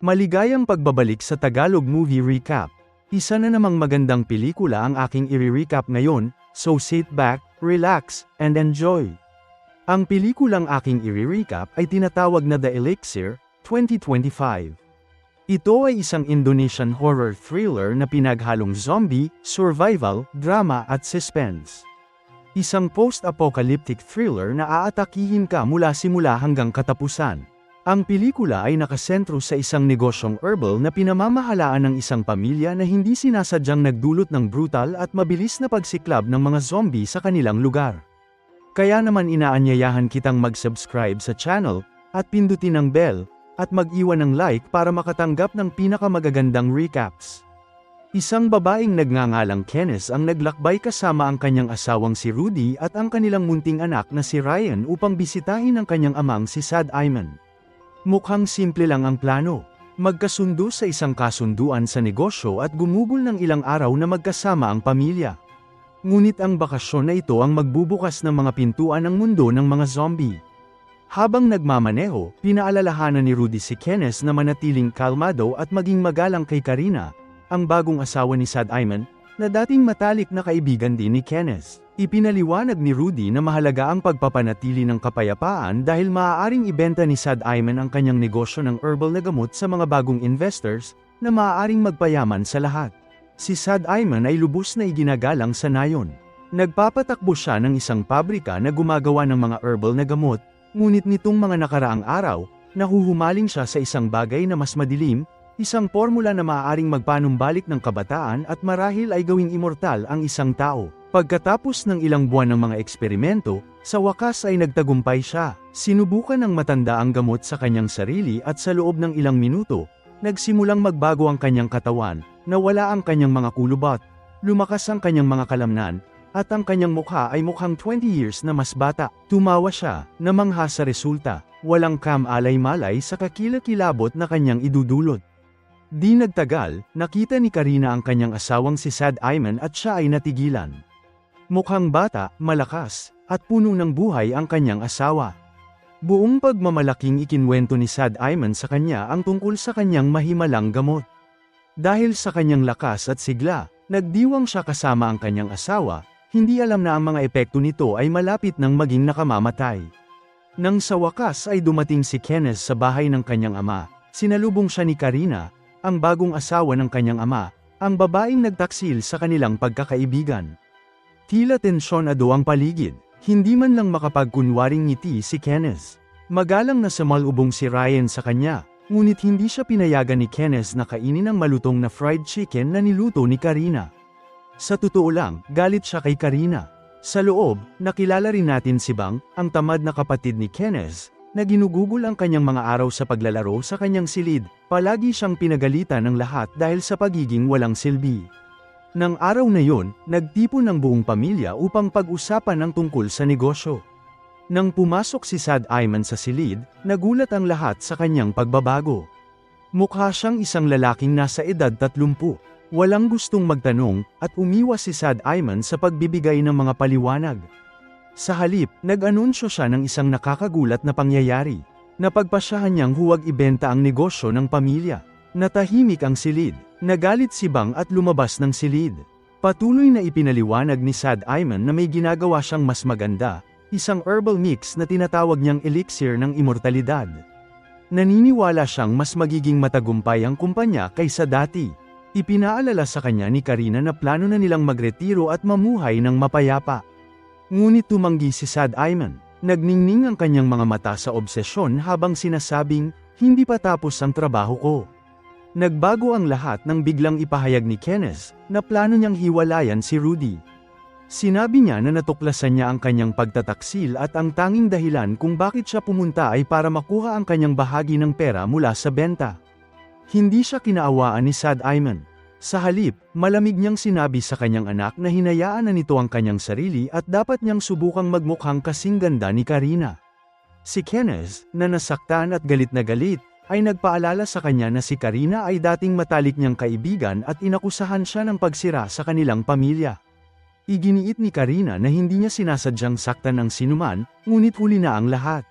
Maligayang pagbabalik sa Tagalog Movie Recap. Isa na namang magandang pelikula ang aking i-recap ngayon, so sit back, relax, and enjoy. Ang pelikulang aking i-recap ay tinatawag na The Elixir, 2025. Ito ay isang Indonesian horror thriller na pinaghalong zombie, survival, drama at suspense. Isang post-apocalyptic thriller na aatakihin ka mula simula hanggang katapusan. Ang pelikula ay nakasentro sa isang negosyong herbal na pinamamahalaan ng isang pamilya na hindi sinasadyang nagdulot ng brutal at mabilis na pagsiklab ng mga zombie sa kanilang lugar. Kaya naman inaanyayahan kitang mag-subscribe sa channel, at pindutin ang bell, at mag-iwan ng like para makatanggap ng pinakamagagandang recaps. Isang babaeng nagngangalang Kenneth ang naglakbay kasama ang kanyang asawang si Rudy at ang kanilang munting anak na si Ryan upang bisitahin ang kanyang amang si Sad Ayman. Mukhang simple lang ang plano. Magkasundo sa isang kasunduan sa negosyo at gumugol ng ilang araw na magkasama ang pamilya. Ngunit ang bakasyon na ito ang magbubukas ng mga pintuan ng mundo ng mga zombie. Habang nagmamaneho, pinaalalahanan ni Rudy si Kenneth na manatiling kalmado at maging magalang kay Karina, ang bagong asawa ni Sad Ayman, na dating matalik na kaibigan din ni Kenneth. Ipinaliwanag ni Rudy na mahalaga ang pagpapanatili ng kapayapaan dahil maaaring ibenta ni Sad Ayman ang kanyang negosyo ng herbal na gamot sa mga bagong investors, na maaaring magpayaman sa lahat. Si Sad Ayman ay lubos na iginagalang sa nayon. Nagpapatakbo siya ng isang pabrika na gumagawa ng mga herbal na gamot, ngunit nitong mga nakaraang araw, nahuhumaling siya sa isang bagay na mas madilim, isang formula na maaaring magpanumbalik ng kabataan at marahil ay gawing immortal ang isang tao. Pagkatapos ng ilang buwan ng mga eksperimento, sa wakas ay nagtagumpay siya. Sinubukan ng matanda ang gamot sa kanyang sarili at sa loob ng ilang minuto, nagsimulang magbago ang kanyang katawan, nawala ang kanyang mga kulubot, lumakas ang kanyang mga kalamnan, at ang kanyang mukha ay mukhang 20 years na mas bata. Tumawa siya, namangha sa resulta, walang kam-alay-malay sa kakilakilabot na kanyang idudulot. Di nagtagal, nakita ni Karina ang kanyang asawang si Sad Ayman at siya ay natigilan. Mukhang bata, malakas, at puno ng buhay ang kanyang asawa. Buong pagmamalaking ikinwento ni Sad Ayman sa kanya ang tungkol sa kanyang mahimalang gamot. Dahil sa kanyang lakas at sigla, nagdiwang siya kasama ang kanyang asawa, hindi alam na ang mga epekto nito ay malapit nang maging nakamamatay. Nang sa wakas ay dumating si Kenneth sa bahay ng kanyang ama, sinalubong siya ni Karina, ang bagong asawa ng kanyang ama, ang babaeng nagtaksil sa kanilang pagkakaibigan. Tila tensyonado ang paligid, hindi man lang makapagkunwaring ngiti si Kenneth. Magalang na sumalubong si Ryan sa kanya, ngunit hindi siya pinayagan ni Kenneth na kainin ang malutong na fried chicken na niluto ni Karina. Sa totoo lang, galit siya kay Karina. Sa loob, nakilala rin natin si Bang, ang tamad na kapatid ni Kenneth, na ginugugol ang kanyang mga araw sa paglalaro sa kanyang silid. Palagi siyang pinagalitan ng lahat dahil sa pagiging walang silbi. Nang araw na yon, nagtipon ng buong pamilya upang pag-usapan ang tungkol sa negosyo. Nang pumasok si Sad Ayman sa silid, nagulat ang lahat sa kanyang pagbabago. Mukha siyang isang lalaking nasa edad 30. Walang gustong magtanong, at umiwas si Sad Ayman sa pagbibigay ng mga paliwanag. Sa halip, nag-anunsyo siya ng isang nakakagulat na pangyayari. Napagpasyahan niyang huwag ibenta ang negosyo ng pamilya. Natahimik ang silid. Nagalit si Bang at lumabas ng silid. Patuloy na ipinaliwanag ni Sad Ayman na may ginagawa siyang mas maganda, isang herbal mix na tinatawag niyang elixir ng immortalidad. Naniniwala siyang mas magiging matagumpay ang kumpanya kaysa dati. Ipinaalala sa kanya ni Karina na plano na nilang magretiro at mamuhay ng mapayapa. Ngunit tumanggi si Sad Ayman. Nagningning ang kanyang mga mata sa obsesyon habang sinasabing, hindi pa tapos ang trabaho ko. Nagbago ang lahat nang biglang ipahayag ni Kenneth, na plano niyang hiwalayan si Rudy. Sinabi niya na natuklasan niya ang kanyang pagtataksil at ang tanging dahilan kung bakit siya pumunta ay para makuha ang kanyang bahagi ng pera mula sa benta. Hindi siya kinaawaan ni Sad Ayman. Sa halip, malamig niyang sinabi sa kanyang anak na hinayaan na nito ang kanyang sarili at dapat niyang subukang magmukhang kasing ganda ni Karina. Si Kenneth, na nasaktan at galit na galit, ay nagpaalala sa kanya na si Karina ay dating matalik niyang kaibigan at inakusahan siya ng pagsira sa kanilang pamilya. Iginiit ni Karina na hindi niya sinasadyang saktan ang sinuman, ngunit huli na ang lahat.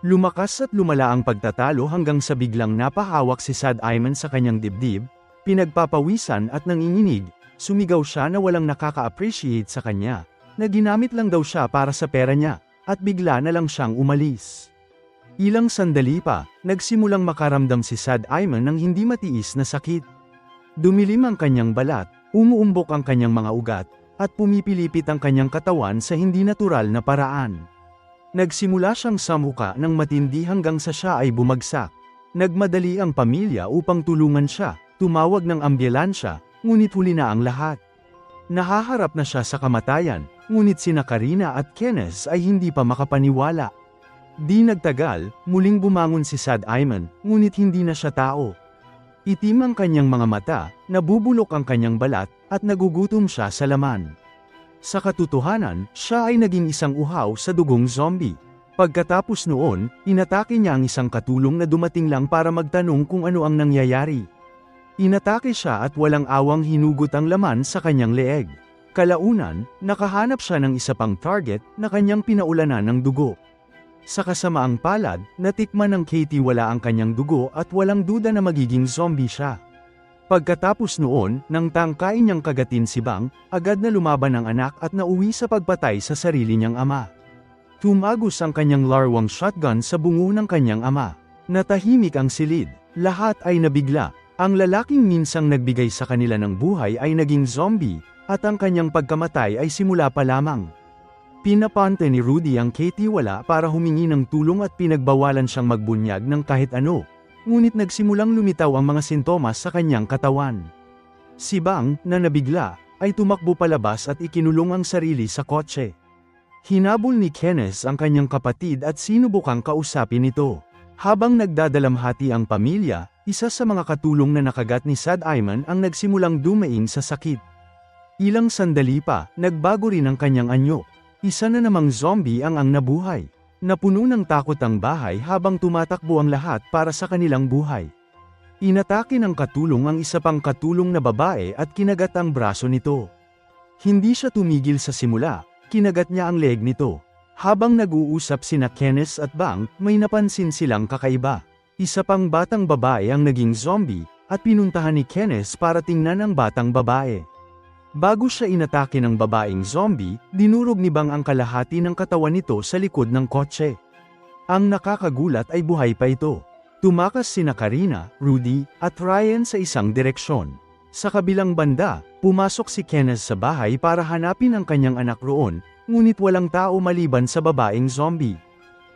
Lumakas at lumala ang pagtatalo hanggang sa biglang napahawak si Sad Ayman sa kanyang dibdib, pinagpapawisan at nanginginig, sumigaw siya na walang nakaka-appreciate sa kanya, na ginamit lang daw siya para sa pera niya, at bigla na lang siyang umalis. Ilang sandali pa, nagsimulang makaramdam si Sad Ayman ng hindi matiis na sakit. Dumilim ang kanyang balat, umuumbok ang kanyang mga ugat, at pumipilipit ang kanyang katawan sa hindi natural na paraan. Nagsimula siyang samuka ng matindi hanggang sa siya ay bumagsak. Nagmadali ang pamilya upang tulungan siya, tumawag ng ambulansya, ngunit huli na ang lahat. Nahaharap na siya sa kamatayan, ngunit sina Karina at Kenneth ay hindi pa makapaniwala. Di nagtagal, muling bumangon si Sad Ayman, ngunit hindi na siya tao. Itim ang kanyang mga mata, nabubulok ang kanyang balat, at nagugutom siya sa laman. Sa katotohanan, siya ay naging isang uhaw sa dugong zombie. Pagkatapos noon, inatake niya ang isang katulong na dumating lang para magtanong kung ano ang nangyayari. Inatake siya at walang awang hinugot ang laman sa kanyang leeg. Kalaunan, nakahanap siya ng isa pang target na kanyang pinaulanan ng dugo. Sa kasamaang palad, natikman ng Katie wala ang kanyang dugo at walang duda na magiging zombie siya. Pagkatapos noon, nang tangkain niyang kagatin si Bang, agad na lumaban ang anak at nauwi sa pagpatay sa sarili niyang ama. Tumagos ang kanyang larwang shotgun sa bungo ng kanyang ama. Natahimik ang silid, lahat ay nabigla. Ang lalaking minsang nagbigay sa kanila ng buhay ay naging zombie, at ang kanyang pagkamatay ay simula pa lamang. Pinapante ni Rudy ang Katie wala para humingi ng tulong at pinagbawalan siyang magbunyag ng kahit ano. Ngunit nagsimulang lumitaw ang mga sintomas sa kanyang katawan. Si Bang, na nabigla, ay tumakbo palabas at ikinulong ang sarili sa kotse. Hinabol ni Kenneth ang kanyang kapatid at sinubukang kausapin ito. Habang nagdadalamhati ang pamilya, isa sa mga katulong na nakagat ni Sad Ayman ang nagsimulang dumaing sa sakit. Ilang sandali pa, nagbago rin ang kanyang anyo. Isa na namang zombie ang nabuhay. Napuno ng takot ang bahay habang tumatakbo ang lahat para sa kanilang buhay. Inatake ng katulong ang isa pang katulong na babae at kinagat ang braso nito. Hindi siya tumigil sa simula, kinagat niya ang leg nito. Habang nag-uusap sina Kenneth at Bang, may napansin silang kakaiba. Isa pang batang babae ang naging zombie, at pinuntahan ni Kenneth para tingnan ang batang babae. Bago siya inatake ng babaeng zombie, dinurog ni Bang ang kalahati ng katawan nito sa likod ng kotse. Ang nakakagulat ay buhay pa ito. Tumakas sina Karina, Rudy, at Ryan sa isang direksyon. Sa kabilang banda, pumasok si Kenneth sa bahay para hanapin ang kanyang anak roon, ngunit walang tao maliban sa babaeng zombie.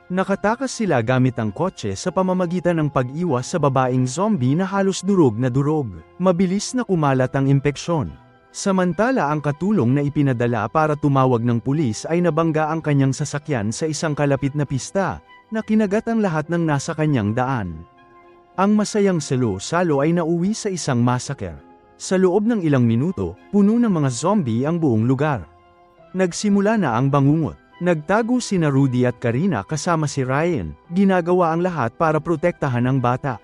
Nakatakas sila gamit ang kotse sa pamamagitan ng pag-iwas sa babaeng zombie na halos durog na durog. Mabilis na kumalat ang impeksyon. Samantala ang katulong na ipinadala para tumawag ng pulis ay nabangga ang kanyang sasakyan sa isang kalapit na pista, na kinagat ang lahat ng nasa kanyang daan. Ang masayang salo-salo ay nauwi sa isang massacre. Sa loob ng ilang minuto, puno ng mga zombie ang buong lugar. Nagsimula na ang bangungot. Nagtago sina Rudy at Karina kasama si Ryan, ginagawa ang lahat para protektahan ang bata.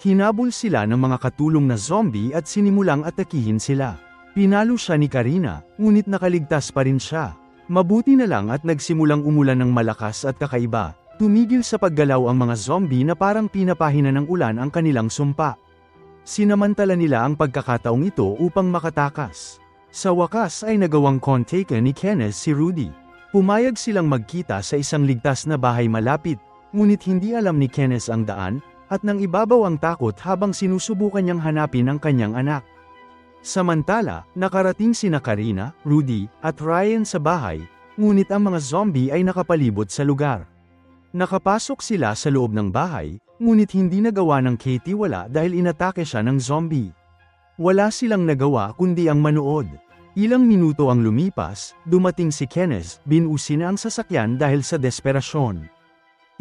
Hinabol sila ng mga katulong na zombie at sinimulang atakihin sila. Pinalo siya ni Karina, ngunit nakaligtas pa rin siya. Mabuti na lang at nagsimulang umulan ng malakas at kakaiba. Tumigil sa paggalaw ang mga zombie na parang pinapahina ng ulan ang kanilang sumpa. Sinamantala nila ang pagkakataong ito upang makatakas. Sa wakas ay nagawang contact ni Kenneth si Rudy. Pumayag silang magkita sa isang ligtas na bahay malapit, ngunit hindi alam ni Kenneth ang daan, at nang ibabaw ang takot habang sinusubukan niyang hanapin ang kanyang anak. Samantala, nakarating sina Karina, Rudy, at Ryan sa bahay, ngunit ang mga zombie ay nakapalibot sa lugar. Nakapasok sila sa loob ng bahay, ngunit hindi nagawa ng Katie wala dahil inatake siya ng zombie. Wala silang nagawa kundi ang manood. Ilang minuto ang lumipas, dumating si Kenneth, binusin ang sasakyan dahil sa desperasyon.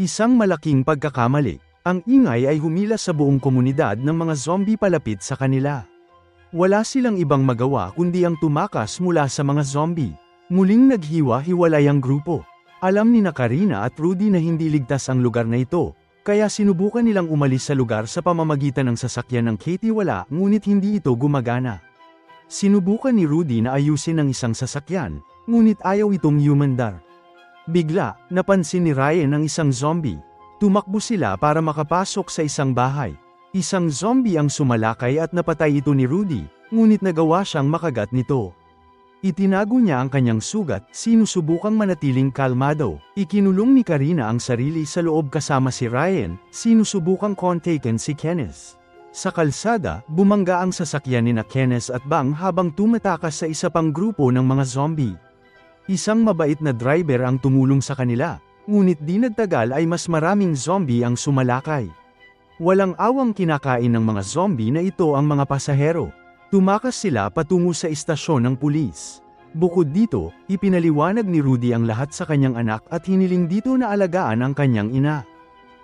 Isang malaking pagkakamali. Ang ingay ay humila sa buong komunidad ng mga zombie palapit sa kanila. Wala silang ibang magawa kundi ang tumakas mula sa mga zombie. Muling naghiwa-hiwalay ang grupo. Alam ni Karina at Rudy na hindi ligtas ang lugar na ito, kaya sinubukan nilang umalis sa lugar sa pamamagitan ng sasakyan ng Katie wala, ngunit hindi ito gumagana. Sinubukan ni Rudy na ayusin ang isang sasakyan, ngunit ayaw itong humandar. Bigla, napansin ni Ryan ang isang zombie. Tumakbo sila para makapasok sa isang bahay. Isang zombie ang sumalakay at napatay ito ni Rudy, ngunit nagawa siyang makagat nito. Itinago niya ang kanyang sugat, sinusubukang manatiling kalmado. Ikinulong ni Karina ang sarili sa loob kasama si Ryan, sinusubukang kontakin si Kenneth. Sa kalsada, bumangga ang sasakyan ni Kenneth at Bang habang tumatakas sa isa pang grupo ng mga zombie. Isang mabait na driver ang tumulong sa kanila, ngunit di nagtagal ay mas maraming zombie ang sumalakay. Walang awang kinakain ng mga zombie na ito ang mga pasahero. Tumakas sila patungo sa istasyon ng pulis. Bukod dito, ipinaliwanag ni Rudy ang lahat sa kanyang anak at hiniling dito na alagaan ang kanyang ina.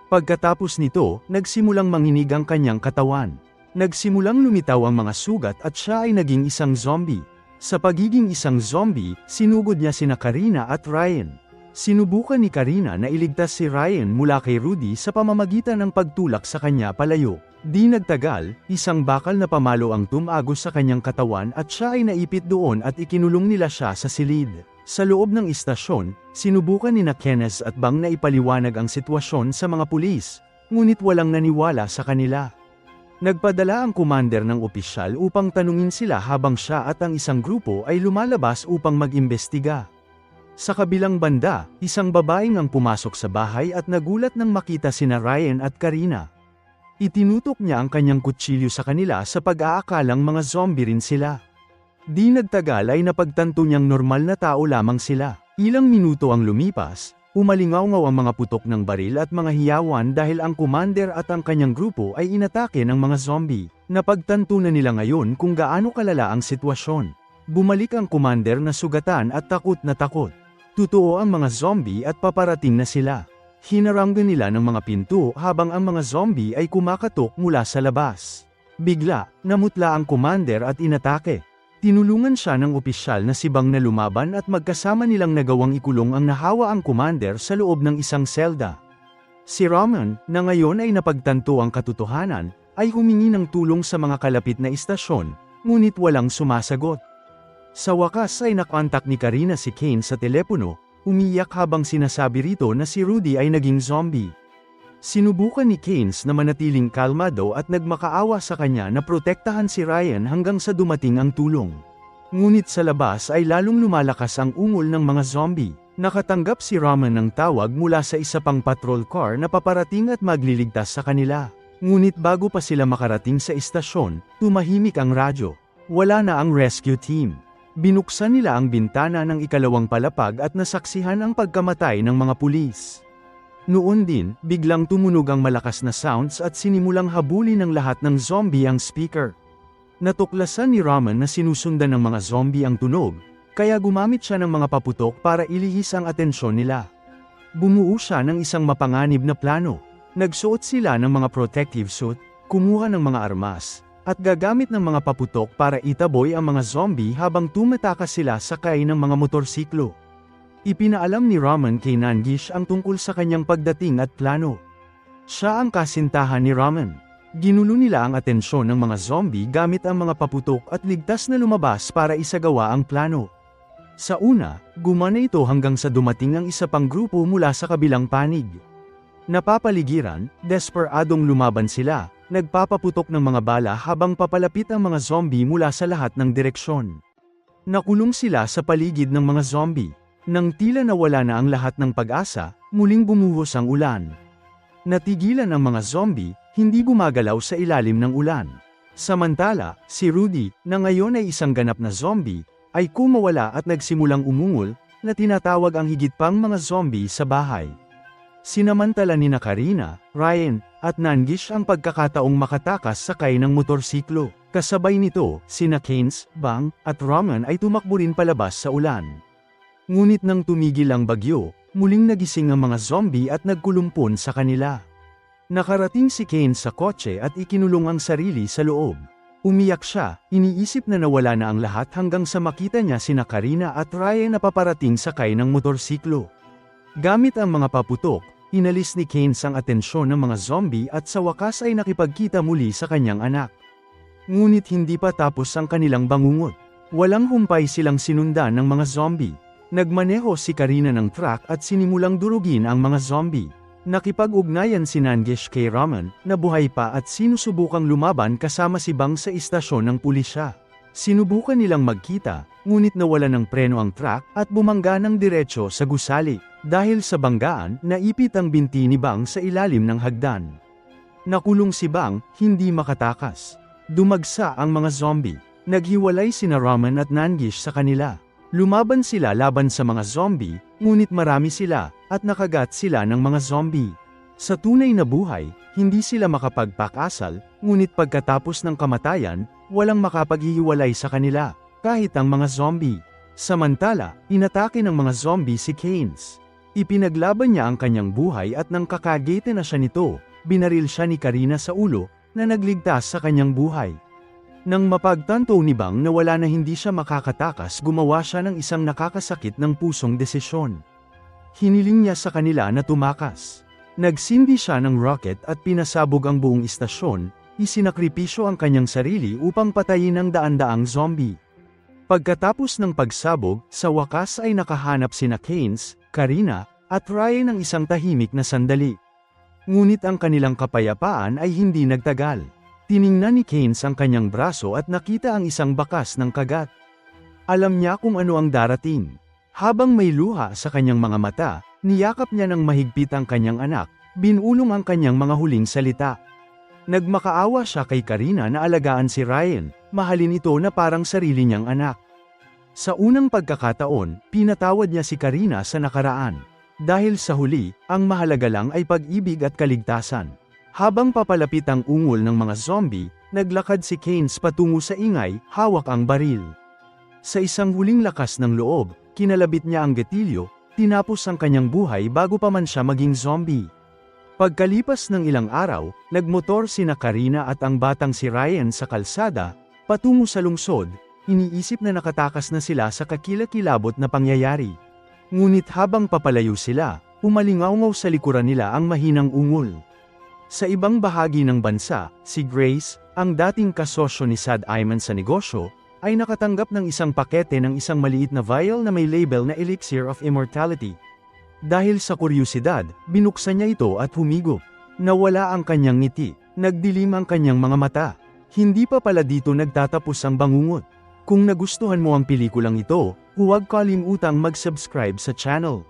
Pagkatapos nito, nagsimulang manginig ang kanyang katawan. Nagsimulang lumitaw ang mga sugat at siya ay naging isang zombie. Sa pagiging isang zombie, sinugod niya sina Karina at Ryan. Sinubukan ni Karina na iligtas si Ryan mula kay Rudy sa pamamagitan ng pagtulak sa kanya palayo. Di nagtagal, isang bakal na pamalo ang tumagos sa kanyang katawan at siya ay naipit doon at ikinulong nila siya sa silid. Sa loob ng istasyon, sinubukan ni Kenneth at Bang na ipaliwanag ang sitwasyon sa mga pulis, ngunit walang naniwala sa kanila. Nagpadala ang commander ng opisyal upang tanungin sila habang siya at ang isang grupo ay lumalabas upang mag-imbestiga. Sa kabilang banda, isang babaeng ang pumasok sa bahay at nagulat nang makita sina Ryan at Karina. Itinutok niya ang kanyang kutsilyo sa kanila sa pag-aakalang mga zombie rin sila. Di nagtagal ay napagtanto niyang normal na tao lamang sila. Ilang minuto ang lumipas, umalingaw-ngaw ang mga putok ng baril at mga hiyawan dahil ang commander at ang kanyang grupo ay inatake ng mga zombie. Napagtanto na nila ngayon kung gaano kalala ang sitwasyon. Bumalik ang commander na sugatan at takot na takot. Totoo ang mga zombie at paparating na sila. Hinaranggan nila ng mga pinto habang ang mga zombie ay kumakatok mula sa labas. Bigla, namutla ang commander at inatake. Tinulungan siya ng opisyal na si Bang na lumaban at magkasama nilang nagawang ikulong ang nahawa ang commander sa loob ng isang selda. Si Roman, na ngayon ay napagtanto ang katotohanan, ay humingi ng tulong sa mga kalapit na istasyon, ngunit walang sumasagot. Sa wakas ay nakontak ni Karina si Kane sa telepono, umiyak habang sinasabi rito na si Rudy ay naging zombie. Sinubukan ni Keynes na manatiling kalmado at nagmakaawa sa kanya na protektahan si Ryan hanggang sa dumating ang tulong. Ngunit sa labas ay lalong lumalakas ang ungol ng mga zombie. Nakatanggap si Roman ng tawag mula sa isa pang patrol car na paparating at magliligtas sa kanila. Ngunit bago pa sila makarating sa istasyon, tumahimik ang radyo. Wala na ang rescue team. Binuksan nila ang bintana ng ikalawang palapag at nasaksihan ang pagkamatay ng mga pulis. Noon din, biglang tumunog ang malakas na sounds at sinimulang habulin ng lahat ng zombie ang speaker. Natuklasan ni Roman na sinusundan ng mga zombie ang tunog, kaya gumamit siya ng mga paputok para ilihis ang atensyon nila. Bumuo siya ng isang mapanganib na plano. Nagsuot sila ng mga protective suit, kumuha ng mga armas, at gagamit ng mga paputok para itaboy ang mga zombie habang tumatakas sila sakay ng mga motorsiklo. Ipinaalam ni Roman kay Nangish ang tungkol sa kanyang pagdating at plano. Siya ang kasintahan ni Roman. Ginulo nila ang atensyon ng mga zombie gamit ang mga paputok at ligtas na lumabas para isagawa ang plano. Sa una, gumana ito hanggang sa dumating ang isa pang grupo mula sa kabilang panig. Napapaligiran, desperadong lumaban sila, nagpapaputok ng mga bala habang papalapit ang mga zombie mula sa lahat ng direksyon. Nakulong sila sa paligid ng mga zombie. Nang tila nawala na ang lahat ng pag-asa, muling bumuhos ang ulan. Natigilan ang mga zombie, hindi gumagalaw sa ilalim ng ulan. Samantala, si Rudy, na ngayon ay isang ganap na zombie, ay kumawala at nagsimulang umungol, na tinatawag ang higit pang mga zombie sa bahay. Sinamantala ni Karina, Ryan, at Nangish ang pagkakataong makatakas sakay ng motorsiklo. Kasabay nito, sina Keynes, Bang, at Roman ay tumakbo rin palabas sa ulan. Ngunit nang tumigil ang bagyo, muling nagising ang mga zombie at nagkulumpon sa kanila. Nakarating si Kane sa kotse at ikinulong ang sarili sa loob. Umiyak siya, iniisip na nawala na ang lahat hanggang sa makita niya sina Karina at Ryan na paparating sakay ng motorsiklo. Gamit ang mga paputok, inalis ni Kane ang atensyon ng mga zombie at sa wakas ay nakipagkita muli sa kanyang anak. Ngunit hindi pa tapos ang kanilang bangungot. Walang humpay silang sinundan ng mga zombie. Nagmaneho si Karina ng truck at sinimulang durugin ang mga zombie. Nakipag-ugnayan si Nangish kay Raman, na buhay pa at sinusubukang lumaban kasama si Bang sa istasyon ng pulisya. Sinubukan nilang magkita, ngunit nawala ng preno ang truck at bumangga ng diretso sa gusali. Dahil sa banggaan, naipit ang binti ni Bang sa ilalim ng hagdan. Nakulong si Bang, hindi makatakas. Dumagsa ang mga zombie. Naghiwalay sina Raman at Nangish sa kanila. Lumaban sila laban sa mga zombie, ngunit marami sila, at nakagat sila ng mga zombie. Sa tunay na buhay, hindi sila makapagpakasal, ngunit pagkatapos ng kamatayan, walang makapaghihiwalay sa kanila, kahit ang mga zombie. Samantala, inatake ng mga zombie si Keynes. Ipinaglaban niya ang kanyang buhay at nang kakagete na siya nito, binaril siya ni Karina sa ulo, na nagligtas sa kanyang buhay. Nang mapagtanto ni Bang na wala na hindi siya makakatakas, gumawa siya ng isang nakakasakit ng pusong desisyon. Hiniling niya sa kanila na tumakas. Nagsindi siya ng rocket at pinasabog ang buong istasyon, isinakripisyo ang kanyang sarili upang patayin ang daan-daang zombie. Pagkatapos ng pagsabog, sa wakas ay nakahanap sina Keynes, Karina, at Ryan ng isang tahimik na sandali. Ngunit ang kanilang kapayapaan ay hindi nagtagal. Tiningnan ni Keynes ang kanyang braso at nakita ang isang bakas ng kagat. Alam niya kung ano ang darating. Habang may luha sa kanyang mga mata, niyakap niya ng mahigpit ang kanyang anak, binulong ang kanyang mga huling salita. Nagmakaawa siya kay Karina na alagaan si Ryan, mahalin ito na parang sarili niyang anak. Sa unang pagkakataon, pinatawad niya si Karina sa nakaraan. Dahil sa huli, ang mahalaga lang ay pag-ibig at kaligtasan. Habang papalapit ang ungol ng mga zombie, naglakad si Keynes patungo sa ingay, hawak ang baril. Sa isang huling lakas ng loob, kinalabit niya ang gatilyo, tinapos ang kanyang buhay bago pa man siya maging zombie. Pagkalipas ng ilang araw, nagmotor sina Karina at ang batang si Ryan sa kalsada, patungo sa lungsod, iniisip na nakatakas na sila sa kakilakilabot na pangyayari. Ngunit habang papalayo sila, umalingaungaw sa likuran nila ang mahinang ungol. Sa ibang bahagi ng bansa, si Grace, ang dating kasosyo ni Sad Ayman sa negosyo, ay nakatanggap ng isang pakete ng isang maliit na vial na may label na Elixir of Immortality. Dahil sa kuryosidad, binuksan niya ito at humigop. Nawala ang kanyang ngiti, nagdilim ang kanyang mga mata. Hindi pa pala dito nagtatapos ang bangungot. Kung nagustuhan mo ang pelikulang ito, huwag kalimutang mag-subscribe sa channel.